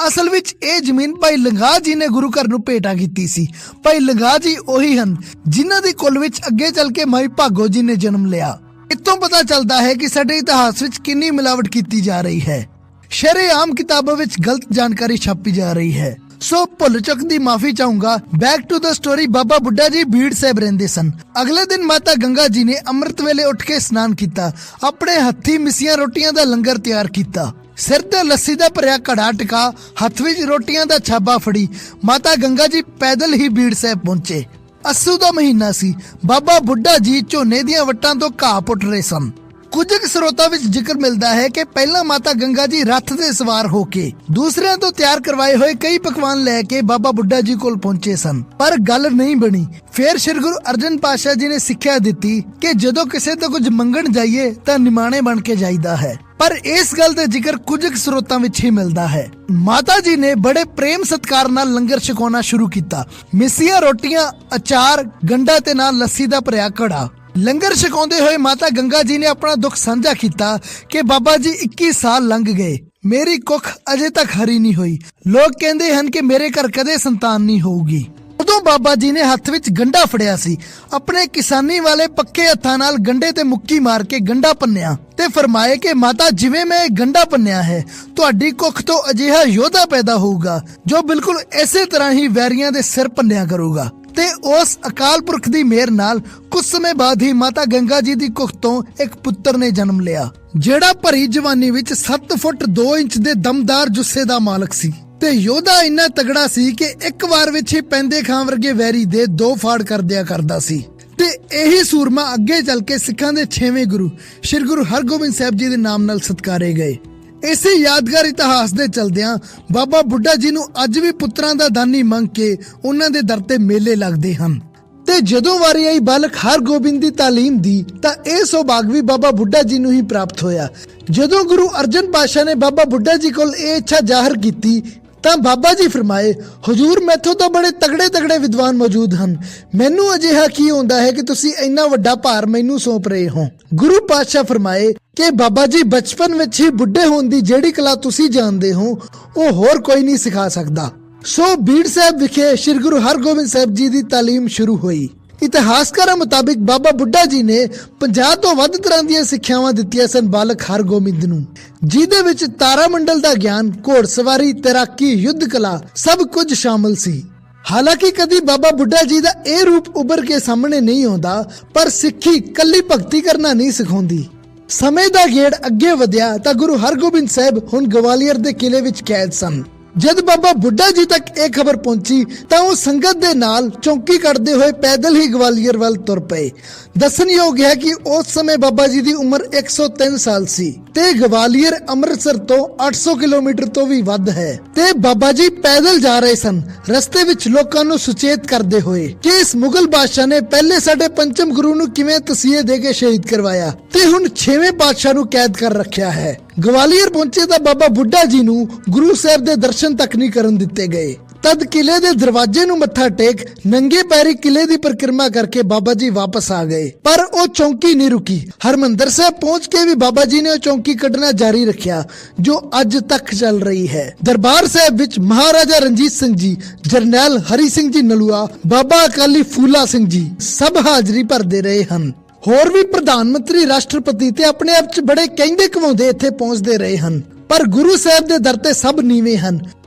ਅਸਲ ਵਿੱਚ ਇਹ ਜ਼ਮੀਨ ਭਾਈ ਲੰਗਾ ਜੀ ਨੇ ਗੁਰੂ ਘਰ ਨੂੰ ਭੇਟਾ ਕੀਤੀ ਸੀ। ਭਾਈ ਲੰਗਾ ਜੀ ਉਹੀ ਹਨ ਜਿਨ੍ਹਾਂ ਦੀ ਕੁੱਲ ਵਿੱਚ ਅੱਗੇ ਚੱਲ ਕੇ ਮਾਈ ਭਾਗੋ ਜੀ ਨੇ ਜਨਮ ਲਿਆ। ਇਤੋਂ ਪਤਾ ਚੱਲਦਾ ਹੈ ਕਿ ਸਾਡੇ ਇਤਿਹਾਸ ਵਿੱਚ ਕਿੰਨੀ ਮਿਲਾਵਟ ਕੀਤੀ ਜਾ ਰਹੀ ਹੈ। ਸ਼ਰੇਆਮ ਕਿਤਾਬਾਂ ਵਿੱਚ ਗਲਤ ਜਾਣਕਾਰੀ ਛਾਪੀ ਜਾ ਰਹੀ ਹੈ। ਸੋ ਭੁੱਲ ਚੁੱਕ ਦੀ ਮਾਫੀ ਚਾਹੂੰਗਾ। Back to the story. ਬਾਬਾ ਬੁੱਢਾ ਜੀ ਬੀੜ ਸਾਹਿਬ ਰਹਿੰਦੇ ਸਨ। ਅਗਲੇ ਦਿਨ ਮਾਤਾ ਗੰਗਾ ਜੀ ਨੇ ਅੰਮ੍ਰਿਤ ਵੇਲੇ ਉੱਠ ਕੇ ਇਸ਼ਨਾਨ ਕੀਤਾ, ਆਪਣੇ ਹੱਥੀਂ ਮਿਸੀਆਂ ਰੋਟੀਆਂ ਦਾ ਲੰਗਰ ਤਿਆਰ ਕੀਤਾ, ਸਿਰ ਤੇ ਲੱਸੀ ਦਾ ਭਰਿਆ ਘੜਾ ਟਿਕਾ, ਹੱਥ ਵਿੱਚ ਰੋਟੀਆਂ ਦਾ ਛਾਬਾ ਫੜੀ ਮਾਤਾ ਗੰਗਾ ਜੀ ਪੈਦਲ ਹੀ ਬੀੜ ਸਾਹਿਬ ਪਹੁੰਚੇ। ਅੱਸੂ ਦਾ ਮਹੀਨਾ ਸੀ। ਬਾਬਾ ਬੁੱਢਾ ਜੀ ਝੋਨੇ ਦੀਆਂ ਵੱਟਾਂ ਤੋਂ ਘਾਹ ਪੁੱਟ ਰਹੇ ਸਨ। ਕੁਝ ਸਰੋਤਾਂ ਵਿੱਚ ਜ਼ਿਕਰ ਮਿਲਦਾ ਹੈ ਕਿ ਪਹਿਲਾਂ ਮਾਤਾ ਗੰਗਾ ਜੀ ਰੱਥ ਤੇ ਸਵਾਰ ਹੋ ਕੇ ਦੂਸਰਿਆਂ ਤੋਂ ਤਿਆਰ ਕਰਵਾਏ ਹੋਏ ਕਈ ਪਕਵਾਨ ਲੈ ਕੇ ਬਾਬਾ ਬੁੱਢਾ ਜੀ ਕੋਲ ਪਹੁੰਚੇ ਸਨ, ਪਰ ਗੱਲ ਨਹੀਂ ਬਣੀ। ਫਿਰ ਸ੍ਰੀ ਗੁਰੂ ਅਰਜਨ ਪਾਤਸ਼ਾਹ ਜੀ ਨੇ ਸਿੱਖਿਆ ਦਿੱਤੀ ਕਿ ਜਦੋਂ ਕਿਸੇ ਤੋਂ ਕੁਝ ਮੰਗਣ ਜਾਈਏ ਤਾਂ ਨਿਮਾਣੇ ਬਣ ਕੇ ਜਾਈਦਾ ਹੈ। ਪਰ ਇਸ ਗੱਲ ਦਾ ਜ਼ਿਕਰ ਕੁਝ ਸਰੋਤਾਂ ਵਿੱਚ ਹੀ ਮਿਲਦਾ ਹੈ। ਮਾਤਾ ਜੀ ਨੇ ਬੜੇ ਪ੍ਰੇਮ ਸਤਿਕਾਰ ਨਾਲ ਲੰਗਰ ਛਕਾਉਣਾ ਸ਼ੁਰੂ ਕੀਤਾ। ਮਿੱਸੀਆਂ ਰੋਟੀਆਂ, ਅਚਾਰ, ਗੰਡਾ ਤੇ ਨਾਲ ਲੱਸੀ ਦਾ ਭਰਿਆ ਘੜਾ। ਲੰਗਰ ਛਕਾਉਂਦੇ ਹੋਏ ਮਾਤਾ ਗੰਗਾ ਜੀ ਨੇ ਆਪਣਾ ਦੁੱਖ ਸਾਂਝਾ ਕੀਤਾ ਕਿ ਬਾਬਾ ਜੀ 21 ਸਾਲ ਲੰਘ ਗਏ, ਮੇਰੀ ਕੁੱਖ ਅਜੇ ਤੱਕ ਹਰੀ ਨਹੀਂ ਹੋਈ। ਲੋਕ ਕਹਿੰਦੇ ਹਨ ਕਿ ਮੇਰੇ ਘਰ ਕਦੇ ਸੰਤਾਨ ਨਹੀਂ ਹੋਊਗੀ। ਉਦੋਂ ਬਾਬਾ ਜੀ ਨੇ ਹੱਥ ਵਿੱਚ ਗੰਡਾ ਫੜਿਆ ਸੀ। ਆਪਣੇ ਕਿਸਾਨੀ ਵਾਲੇ ਪੱਕੇ ਹੱਥਾਂ ਨਾਲ ਗੰਡੇ ਤੇ ਮੁੱਕੀ ਮਾਰ ਕੇ ਗੰਡਾ ਭੰਨਿਆ ਤੇ ਫਰਮਾਏ ਕਿ ਮਾਤਾ, ਜਿਵੇਂ ਮੈਂ ਇਹ ਗੰਡਾ ਭੰਨਿਆ ਹੈ, ਤੁਹਾਡੀ ਕੁੱਖ ਤੋਂ ਅਜਿਹਾ ਯੋਧਾ ਪੈਦਾ ਹੋਊਗਾ ਜੋ ਬਿਲਕੁਲ ਇਸੇ ਤਰ੍ਹਾਂ ਹੀ ਵੈਰੀਆਂ ਦੇ ਸਿਰ ਭੰਨਿਆ ਕਰੂਗਾ। ਤੇ ਉਸ ਅਕਾਲ ਪੁਰਖ ਦੀ ਮਿਹਰ ਨਾਲ ਕੁਝ ਸਮੇਂ ਬਾਅਦ ਹੀ ਮਾਤਾ ਗੰਗਾ ਜੀ ਦੀ ਕੁੱਖ ਤੋਂ ਇੱਕ ਪੁੱਤਰ ਨੇ ਜਨਮ ਲਿਆ, ਜਿਹੜਾ ਭਰੀ ਜਵਾਨੀ ਵਿੱਚ 7 ਫੁੱਟ 2 ਇੰਚ ਦੇ ਦਮਦਾਰ ਜੁੱਸੇ ਦਾ ਮਾਲਕ ਸੀ ਤੇ ਯੋਧਾ ਇੰਨਾ ਤਗੜਾ ਸੀ ਕਿ ਇੱਕ ਵਾਰ ਵਿੱਚ ਹੀ ਪੈਂਦੇ ਖਾਂ ਵਰਗੇ ਵੈਰੀ ਦੇ 2 ਫਾੜ ਕਰ ਦਿਆ ਕਰਦਾ ਸੀ। ਤੇ ਇਹੀ ਸੂਰਮਾ ਅੱਗੇ ਚੱਲ ਕੇ ਸਿੱਖਾਂ ਦੇ 6ਵੇਂ ਗੁਰੂ ਸ਼੍ਰੀ ਗੁਰੂ ਹਰਗੋਬਿੰਦ ਸਾਹਿਬ ਜੀ ਦੇ ਨਾਮ ਨਾਲ ਸਤਿਕਾਰੇ ਗਏ। ਇਸੇ ਯਾਦਗਾਰ ਇਤਿਹਾਸ ਦੇ ਚਲਦਿਆਂ ਬਾਬਾ ਬੁੱਢਾ ਜੀ ਨੂੰ ਅੱਜ ਵੀ ਪੁੱਤਰਾਂ ਦਾ ਦਾਨੀ ਮੰਗ ਕੇ ਉਹਨਾਂ ਦੇ ਦਰ ਤੇ ਮੇਲੇ ਲੱਗਦੇ ਹਨ। ਤੇ ਜਦੋਂ ਵਾਰੀ ਆਈ ਬਾਲਕ ਹਰਗੋਬਿੰਦ ਦੀ ਤਾਲੀਮ ਦੀ ਤਾਂ ਇਹ ਸੁਭਾਗ ਵੀ ਬਾਬਾ ਬੁੱਢਾ ਜੀ ਨੂੰ ਹੀ ਪ੍ਰਾਪਤ ਹੋਇਆ। ਜਦੋਂ ਗੁਰੂ ਅਰਜਨ ਪਾਤਸ਼ਾਹ ਨੇ ਬਾਬਾ ਬੁੱਢਾ ਜੀ ਕੋਲ ਇਹ ਇੱਛਾ ਜ਼ਾਹਰ ਕੀਤੀ ਤਾਂ ਬਾਬਾ ਜੀ ਫਰਮਾਏ, ਹਜੂਰ, ਮੈਥੋਂ ਤਾਂ ਬੜੇ ਤਗੜੇ ਵਿਦਵਾਨ ਮੌਜੂਦ ਹਨ, ਮੈਨੂੰ ਅਜਿਹਾ ਕੀ ਹੁੰਦਾ ਹੈ ਕਿ ਤੁਸੀਂ ਇੰਨਾ ਵੱਡਾ ਭਾਰ ਮੈਨੂੰ ਸੌਂਪ ਰਹੇ ਹੋ। ਗੁਰੂ ਪਾਤਸ਼ਾਹ ਫਰਮਾਏ ਕਿ ਬਾਬਾ ਜੀ, ਬਚਪਨ ਵਿੱਚ ਹੀ ਬੁੱਢੇ ਹੋਣ ਦੀ ਜਿਹੜੀ ਕਲਾ ਤੁਸੀਂ ਜਾਣਦੇ ਹੋ ਉਹ ਹੋਰ ਕੋਈ ਨਹੀਂ ਸਿਖਾ ਸਕਦਾ। ਸੋ ਬੀੜ ਸਾਹਿਬ ਵਿਖੇ ਸ਼੍ਰੀ ਗੁਰੂ ਹਰਗੋਬਿੰਦ ਸਾਹਿਬ ਜੀ ਦੀ ਤਾਲੀਮ ਸ਼ੁਰੂ ਹੋਈ। ਇਤਿਹਾਸਕਾਰਾਂ ਮੁਤਾਬਿਕ ਬਾਬਾ ਬੁੱਢਾ ਜੀ ਨੇ 50 ਤੋਂ ਵੱਧ ਤਰ੍ਹਾਂ ਦੀਆਂ ਸਿੱਖਿਆਵਾਂ ਦਿੱਤੀਆਂ ਸਨ ਬਾਲਕ ਹਰਗੋਬਿੰਦ ਨੂੰ, ਜਿਹਦੇ ਵਿੱਚ ਤਾਰਾ ਮੰਡਲ ਦਾ ਗਿਆਨ, ਘੋੜਸਵਾਰੀ, ਤੈਰਾਕੀ, ਯੁੱਧ ਕਲਾ ਸਭ ਕੁਝ ਸ਼ਾਮਲ ਸੀ। ਹਾਲਾਂਕਿ ਕਦੀ ਬਾਬਾ ਬੁੱਢਾ ਜੀ ਦਾ ਇਹ ਰੂਪ ਉੱਭਰ ਕੇ ਸਾਹਮਣੇ ਨਹੀਂ ਆਉਂਦਾ, ਪਰ ਸਿੱਖੀ ਕੱਲੀ ਭਗਤੀ ਕਰਨਾ ਨਹੀਂ ਸਿਖਾਉਂਦੀ। ਸਮੇਂ ਦਾ ਗੇੜ ਅੱਗੇ ਵਧਿਆ ਤਾਂ ਗੁਰੂ ਹਰਗੋਬਿੰਦ ਸਾਹਿਬ ਹੁਣ ਗਵਾਲੀਅਰ ਦੇ ਕਿਲੇ ਵਿੱਚ ਕੈਦ ਸਨ। ਜਦ ਬਾਬਾ ਬੁੱਢਾ ਜੀ ਤੱਕ ਇਹ ਖਬਰ ਪਹੁੰਚੀ ਤਾਂ ਉਹ ਸੰਗਤ ਦੇ ਨਾਲ ਚੌਂਕੀ ਕੱਢਦੇ ਹੋਏ ਪੈਦਲ ਹੀ ਗਵਾਲੀਅਰ ਵੱਲ ਤੁਰ ਪਏ। ਦੱਸਣਯੋਗ ਹੈ ਕਿ ਉਸ ਸਮੇਂ ਬਾਬਾ ਜੀ ਦੀ ਉਮਰ 103 ਸਾਲ ਸੀ ਤੇ ਗਵਾਲੀਅਰ ਅੰਮ੍ਰਿਤਸਰ ਤੋਂ 800 ਕਿਲੋਮੀਟਰ ਤੋਂ ਵੀ ਵੱਧ ਹੈ ਤੇ ਬਾਬਾ ਜੀ ਪੈਦਲ ਜਾ ਰਹੇ ਸਨ, ਰਸਤੇ ਵਿੱਚ ਲੋਕਾਂ ਨੂੰ ਸੁਚੇਤ ਕਰਦੇ ਹੋਏ ਕਿ ਇਸ ਮੁਗਲ ਬਾਦਸ਼ਾਹ ਨੇ ਪਹਿਲੇ ਸਾਡੇ ਪੰਚਮ ਗੁਰੂ ਨੂੰ ਕਿਵੇਂ ਤਸੀਹੇ ਦੇ ਕੇ ਸ਼ਹੀਦ ਕਰਵਾਇਆ ਤੇ ਹੁਣ 6ਵੇਂ ਬਾਦਸ਼ਾਹ ਨੂੰ ਕੈਦ ਕਰ ਰੱਖਿਆ ਹੈ। ਗਵਾਲੀਅਰ ਪਹੁੰਚੇ ਤਾਂ ਬਾਬਾ ਬੁੱਢਾ ਜੀ ਨੂੰ ਗੁਰੂ ਸਾਹਿਬ ਦੇ ਦਰਸ਼ਨ ਤੱਕ ਨਹੀਂ ਕਰਨ ਦਿੱਤੇ ਗਏ। ਤਦ ਕਿਲੇ ਦੇ ਦਰਵਾਜ਼ੇ ਨੂੰ ਮੱਥਾ ਟੇਕ ਨੰਗੇ ਪੈਰੀ ਕਿਲੇ ਦੀ ਪਰਿਕਰਮਾ ਕਰਕੇ ਬਾਬਾ ਜੀ ਵਾਪਸ ਆ ਗਏ। ਪਰ ਉਹ ਚੌਂਕੀ ਨਹੀਂ ਰੁਕੀ। ਹਰਮੰਦਰ ਸਾਹਿਬ ਪਹੁੰਚ ਕੇ ਵੀ ਬਾਬਾ ਜੀ ਨੇ ਉਹ ਚੌਂਕੀ ਕੱਢਣਾ ਜਾਰੀ ਰੱਖਿਆ, ਜੋ ਅੱਜ ਤੱਕ ਚੱਲ ਰਹੀ ਹੈ। ਦਰਬਾਰ ਸਾਹਿਬ ਵਿੱਚ ਮਹਾਰਾਜਾ ਰਣਜੀਤ ਸਿੰਘ ਜੀ, ਜਰਨੈਲ ਹਰੀ ਸਿੰਘ ਜੀ ਨਲੂਆ, ਬਾਬਾ ਅਕਾਲੀ ਫੂਲਾ ਸਿੰਘ ਜੀ ਸਭ ਹਾਜ਼ਰੀ ਭਰਦੇ ਰਹੇ ਹਨ। ਹੋਰ ਵੀ ਪ੍ਰਧਾਨ ਮੰਤਰੀ, ਰਾਸ਼ਟਰਪਤੀ ਤੇ ਆਪਣੇ ਆਪ 'ਚ ਬੜੇ ਕਹਿੰਦੇ ਕਵਾਉਂਦੇ ਇੱਥੇ ਪਹੁੰਚਦੇ ਰਹੇ ਹਨ। ਪਰ ਗੁਰੂ ਸਾਹਿਬ ਦੇ ਦਰ ਤੇ ਸਭ ਨੀਵੇਂ ਹਨ।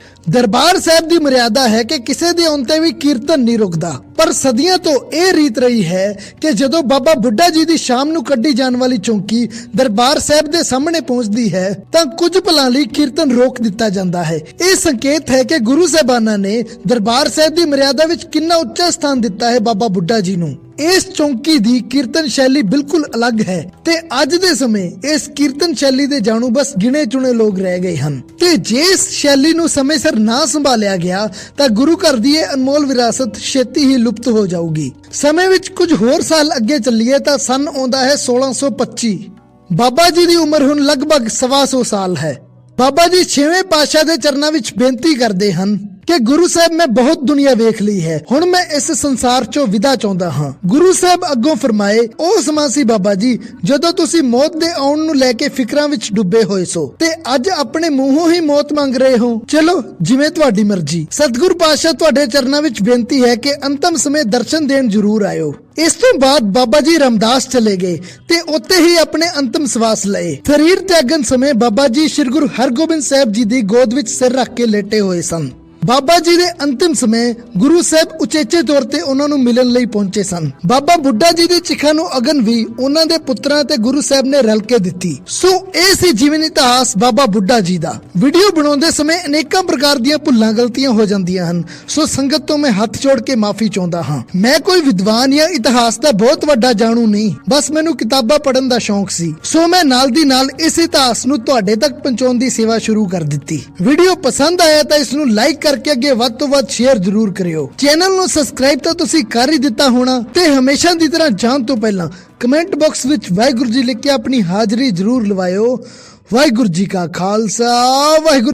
ਦਰਬਾਰ ਸਾਹਿਬ ਦੀ ਮਰਿਆਦਾ ਹੈ ਕਿ ਕਿਸੇ ਦੇ ਆਉਣ ਤੇ ਵੀ ਕੀਰਤਨ ਨਹੀਂ ਰੁਕਦਾ, ਪਰ ਸਦੀਆਂ ਤੋਂ ਇਹ ਰੀਤ ਰਹੀ ਹੈ ਕਿ ਜਦੋਂ ਬਾਬਾ ਬੁੱਢਾ ਜੀ ਦੀ ਸ਼ਾਮ ਨੂੰ ਕੱਢੀ ਜਾਣ ਵਾਲੀ ਚੌਂਕੀ ਦਰਬਾਰ ਸਾਹਿਬ ਦੇ ਸਾਹਮਣੇ ਪਹੁੰਚਦੀ ਹੈ ਤਾਂ ਕੁਝ ਪਲਾਂ ਲਈ ਕੀਰਤਨ ਰੋਕ ਦਿੱਤਾ ਜਾਂਦਾ ਹੈ। ਇਹ ਸੰਕੇਤ ਹੈ ਕਿ ਗੁਰੂ ਸਾਹਿਬਾਨਾਂ ਨੇ ਦਰਬਾਰ ਸਾਹਿਬ ਦੀ ਮਰਿਆਦਾ ਵਿੱਚ ਕਿੰਨਾ ਉੱਚਾ ਸਥਾਨ ਦਿੱਤਾ ਹੈ ਬਾਬਾ ਬੁੱਢਾ ਜੀ ਨੂੰ। ਇਸ ਚੌਂਕੀ ਦੀ ਕੀਰਤਨ ਸ਼ੈਲੀ ਬਿਲਕੁਲ ਅਲੱਗ ਹੈ ਤੇ ਅੱਜ ਦੇ ਸਮੇਂ ਇਸ ਕੀਰਤਨ ਸ਼ੈਲੀ ਦੇ ਜਾਣੂ ਬਸ ਗਿਣੇ ਚੁਣੇ ਲੋਕ ਰਹਿ ਗਏ ਹਨ ਤੇ ਜੇ ਇਸ ਸ਼ੈਲੀ ਨੂੰ ਸਮੇਂ ਸਿਰ ਨਾ ਸੰਭਾਲਿਆ ਗਿਆ ਤਾਂ ਗੁਰੂ ਘਰ ਦੀ ਇਹ ਅਨਮੋਲ ਵਿਰਾਸਤ ਛੇਤੀ ਹੀ ਲੁਪਤ ਹੋ ਜਾਊਗੀ। ਸਮੇਂ ਵਿੱਚ ਕੁਝ ਹੋਰ ਸਾਲ ਅੱਗੇ ਚੱਲੀਏ ਤਾਂ ਸੰਨ ਆਉਂਦਾ ਹੈ 1625। ਬਾਬਾ ਜੀ ਦੀ ਉਮਰ ਹੁਣ ਲਗਭਗ 125 ਸਾਲ ਹੈ। ਬਾਬਾ ਜੀ 6ਵੇਂ ਪਾਤਸ਼ਾਹ ਦੇ ਚਰਨਾਂ ਵਿੱਚ ਬੇਨਤੀ ਕਰਦੇ ਹਨ ਕਿ ਗੁਰੂ ਸਾਹਿਬ ਮੈਂ ਬਹੁਤ ਦੁਨੀਆ ਵੇਖ ਲਈ ਹੈ, ਹੁਣ ਮੈਂ ਇਸ ਸੰਸਾਰ ਚੋਂ ਵਿਦਾ ਚਾਹੁੰਦਾ ਹਾਂ। ਗੁਰੂ ਸਾਹਿਬ ਅੱਗੋਂ ਫਰਮਾਏ, ਉਹ ਸਮਾਂ ਸੀ ਬਾਬਾ ਜੀ ਜਦੋਂ ਤੁਸੀਂ ਮੌਤ ਦੇ ਆਉਣ ਨੂੰ ਲੈ ਕੇ ਫਿਕਰਾਂ ਵਿੱਚ ਡੁੱਬੇ ਹੋਏ ਸੋ ਤੇ ਅੱਜ ਆਪਣੇ ਮੂੰਹੋਂ ਹੀ ਮੌਤ ਮੰਗ ਰਹੇ ਹੋ। ਚਲੋ ਜਿਵੇਂ ਤੁਹਾਡੀ ਮਰਜ਼ੀ। ਸਤਿਗੁਰੂ ਪਾਤਸ਼ਾਹ ਤੁਹਾਡੇ ਚਰਨਾਂ ਵਿੱਚ ਬੇਨਤੀ ਹੈ ਕਿ ਅੰਤਮ ਸਮੇਂ ਦਰਸ਼ਨ ਦੇਣ ਜ਼ਰੂਰ ਆਇਓ। ਇਸ ਤੋਂ ਬਾਅਦ ਬਾਬਾ ਜੀ ਰਾਮਦਾਸ ਚਲੇ ਗਏ ਤੇ ਉੱਥੇ ਹੀ ਆਪਣੇ ਅੰਤਮ ਸਵਾਸ ਲਏ। ਸਰੀਰ ਤਿਆਗਣ ਸਮੇਂ ਬਾਬਾ ਜੀ ਸ੍ਰੀ ਗੁਰੂ ਹਰਗੋਬਿੰਦ ਸਾਹਿਬ ਜੀ ਦੀ ਗੋਦ ਵਿੱਚ ਸਿਰ ਰੱਖ ਕੇ ਲੇਟੇ ਹੋਏ ਸਨ। ਬਾਬਾ ਜੀ ਦੇ ਅੰਤਿਮ ਸਮੇਂ ਗੁਰੂ ਸਾਹਿਬ ਉਚੇਚੇ ਤੌਰ ਤੇ ਉਹਨਾਂ ਨੂੰ ਮਿਲਣ ਲਈ ਪਹੁੰਚੇ ਸਨ। ਬਾਬਾ ਬੁੱਢਾ ਜੀ ਦੀ ਚਿਖਾ ਨੂੰ ਅਗਨ ਵੀ ਉਹਨਾਂ ਦੇ ਪੁੱਤਰਾਂ ਤੇ ਗੁਰੂ ਸਾਹਿਬ ਨੇ ਰਲ ਕੇ ਦਿੱਤੀ। ਸੋ ਇਹ ਸੀ ਜੀਵਨ ਇਤਿਹਾਸ ਬਾਬਾ ਬੁੱਢਾ ਜੀ ਦਾ। ਵੀਡੀਓ ਬਣਾਉਂਦੇ ਸਮੇਂ ਅਨੇਕਾਂ ਪ੍ਰਕਾਰ ਦੀਆਂ ਭੁੱਲਾਂ ਗਲਤੀਆਂ ਹੋ ਜਾਂਦੀਆਂ ਹਨ, ਸੋ ਸੰਗਤ ਤੋਂ ਮੈਂ ਹੱਥ ਜੋੜ ਕੇ ਮਾਫੀ ਚਾਹੁੰਦਾ ਹਾਂ। ਮੈਂ ਕੋਈ ਵਿਦਵਾਨ ਜਾਂ ਇਤਿਹਾਸ ਦਾ ਬਹੁਤ ਵੱਡਾ ਜਾਣੂ ਨਹੀਂ, ਬਸ ਮੈਨੂੰ ਕਿਤਾਬਾਂ ਪੜ੍ਹਨ ਦਾ ਸ਼ੌਂਕ ਸੀ, ਸੋ ਮੈਂ ਨਾਲ ਦੀ ਨਾਲ ਇਸ ਇਤਿਹਾਸ ਨੂੰ ਤੁਹਾਡੇ ਤੱਕ ਪਹੁੰਚਾਉਣ ਦੀ ਸੇਵਾ ਸ਼ੁਰੂ ਕਰ ਦਿੱਤੀ। ਵੀਡੀਓ ਪਸੰਦ ਆਇਆ ਤਾਂ ਇਸ ਨੂੰ ਲਾਈਕ ਕਰਕੇ ਅੱਗੇ ਵੱਧ ਤੋਂ ਵੱਧ ਸ਼ੇਅਰ ਜ਼ਰੂਰ ਕਰਿਓ। ਚੈਨਲ ਨੂੰ ਸਬਸਕ੍ਰਾਈਬ ਤਾਂ ਤੁਸੀਂ ਕਰ ਹੀ ਦਿੱਤਾ ਹੋਣਾ ਤੇ ਹਮੇਸ਼ਾ ਦੀ ਤਰ੍ਹਾਂ ਜਾਣ ਤੋਂ ਪਹਿਲਾਂ ਕਮੈਂਟ ਬਾਕਸ ਵਿੱਚ ਵਾਹਿਗੁਰੂ ਜੀ ਲਿਖ ਕੇ ਆਪਣੀ ਹਾਜ਼ਰੀ ਜ਼ਰੂਰ ਲਵਾਇਓ। ਵਾਹਿਗੁਰੂ ਜੀ ਕਾ ਖਾਲਸਾ, ਵਾਹਿਗੁਰੂ